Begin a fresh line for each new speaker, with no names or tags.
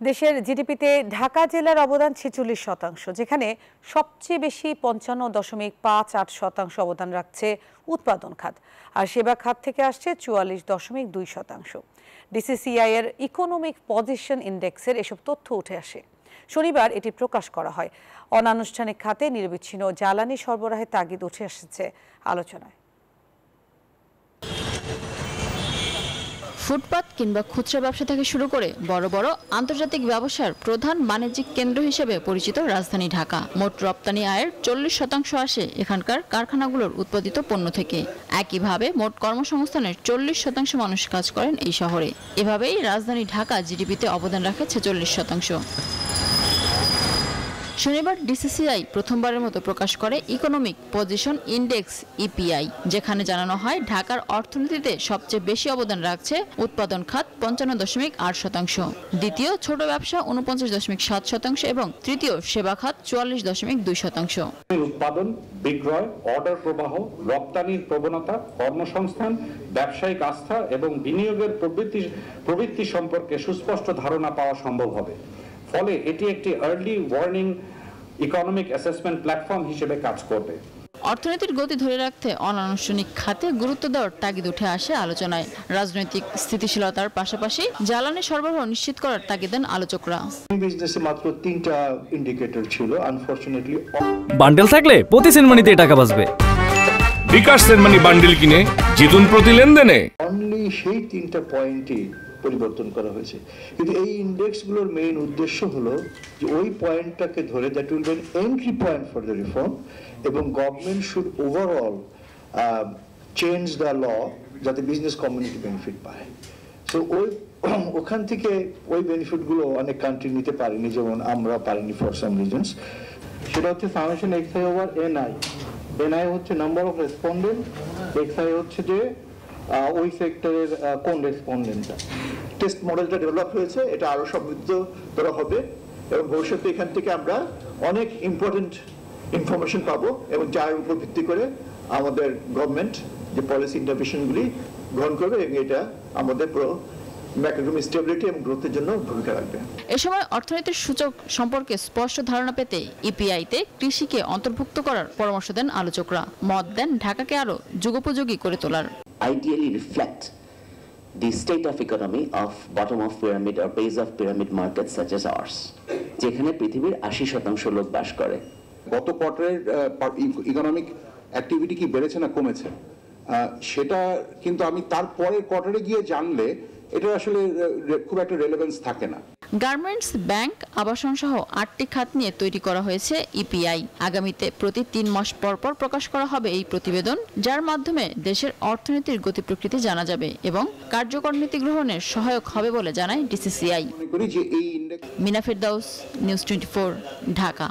দেশের জিডিপিতে ঢাকা জেলার অবদান ৪৬%, যেখানে সবচেয়ে বেশি ৫৫.৫৮% অবদান রাখছে উৎপাদন খাত, আর সেবা খাত থেকে আসছে ৪৪.২%। ডিসিসিআই এর ইকোনমিক পজিশন ইন্ডেক্সের এসব তথ্য উঠে আসে। শনিবার এটি প্রকাশ করা হয়। অনানুষ্ঠানিক খাতে নিরবিচ্ছিন্ন জ্বালানি সরবরাহের তাগিদ উঠে এসেছে আলোচনায়।
ফুটপাত কিংবা খুচরা ব্যবসা থেকে শুরু করে বড় বড় আন্তর্জাতিক ব্যবসার প্রধান বাণিজ্যিক কেন্দ্র হিসেবে পরিচিত রাজধানী ঢাকা। মোট রপ্তানি আয়ের ৪০% আসে এখানকার কারখানাগুলোর উৎপাদিত পণ্য থেকে। একইভাবে মোট কর্মসংস্থানের ৪০% মানুষ কাজ করেন এই শহরে। এভাবেই রাজধানী ঢাকা জিডিপিতে অবদান রাখে ৪৬%। শনিবার ডিসিসিআই প্রথমবারের মতো প্রকাশ করে ইকোনমিক পজিশন ইন্ডেক্স ইপিআই, যেখানে জানানো হয় ঢাকার অর্থনীতিতে সবচেয়ে বেশি অবদান রাখছে উৎপাদন খাত ৫৫.৮%, দ্বিতীয় ছোট ব্যবসা ৪৯.৭% এবং তৃতীয় সেবা খাত ৪৪.২%।
উৎপাদন, বিক্রয়, অর্ডার প্রবাহ, রপ্তানির প্রবণতা, কর্মসংস্থান, ব্যবসায়িক আস্থা এবং বিনিয়োগের প্রবৃত্তি সম্পর্কে সুস্পষ্ট ধারণা পাওয়া সম্ভব হবে। ফলে এটি একটি early warning economic assessment platform হিসেবে কাজ করবে।
অর্থনীতির গতি ধরে রাখতে অনানুষ্ঠানিক খাতে গুরুত্ব দেওয়ার তাগিদ উঠে আসে আলোচনায়। রাজনৈতিক স্থিতিশীলতার পাশাপাশি জ্বালানি সরবরাহ নিশ্চিত করার তাগিদ দেন আলোচকরা।
বিজনেসে মাত্র 3টা ইন্ডিকেটর ছিল, আনফরচুনেটলি।
বান্ডেল থাকলে প্রতি সেনমানিতে টাকা বাঁচবে।
বিকাশ সেনমানি বান্ডেল কিনে জিতুন প্রতি লেনদেনে।
অনলি সেই 3টা পয়েন্টই পরিবর্তন করা হয়েছে, কিন্তু এই ইন্ডেক্সগুলোর মেইন উদ্দেশ্য হলো যে ওই পয়েন্টটাকে ধরে that will be entry point for the reform, এবং government should overall change the law যাতে বিজনেস কমিউনিটি বেনিফিট পায়। সো ওখান থেকে ওই বেনিফিটগুলো অনেক কান্ট্রি নিতে পারেনি, যেমন আমরা পারিনি ফর সাম রিজনস।
সেটা হচ্ছে summation XI over NI. NI হচ্ছে নাম্বার অফ রেসপন্ডেন্ট, এক্সআই হচ্ছে যে ওই সেক্টরের কোন রেসপন্ডেন্টটা।
টেস্ট মডেলটা ডেভেলপ হয়েছে, এটা আরো সমৃদ্ধতর হবে এবং ভবিষ্যতে এখান থেকে আমরা অনেক ইম্পর্টেন্ট ইনফরমেশন পাবো, এবং যার উপর ভিত্তি করে আমাদের গভর্নমেন্ট যে পলিসি ইন্টারভেনশনগুলি গ্রহণ করবে, এবং এটা আমাদের ম্যাক্রোইকোনমিক স্টেবিলিটি এবং গ্রোথের জন্য ভূমিকা রাখবে।
এ সময় অর্থনীতির সূচক সম্পর্কে স্পষ্ট ধারণা পেতে ইপিআইতে কৃষিকে অন্তর্ভুক্ত করার পরামর্শ দেন আলোচকরা। মত দেন ঢাকাকে আরো যুগোপযোগী করে তোলার।
Ideally reflect the state of economy of bottom of pyramid or base of pyramid markets such as ours, যেখানে পৃথিবীর 80% লোক বাস করে।
গত কোয়ার্টারের ইকোনমিক অ্যাক্টিভিটি কি বেড়েছে না কমেছে, সেটা কিন্তু আমি তারপরের কোয়ার্টারে গিয়ে জানলে এটা আসলে খুব একটা রেলেভেন্স থাকে না।
গার্মেন্টস, ব্যাংক, আবাসন সহ 8টি খাত নিয়ে তৈরি করা হয়েছে ইপিআই। আগামীতে প্রতি 3 মাস পর পর প্রকাশ করা হবে এই প্রতিবেদন, যার মাধ্যমে দেশের অর্থনীতির গতি প্রকৃতি জানা যাবে এবং কার্যকর নীতি গ্রহণের সহায়ক হবে বলে জানায় ডিসিসিআই। মিনা ফেরদাউস, নিউজ 24, ঢাকা।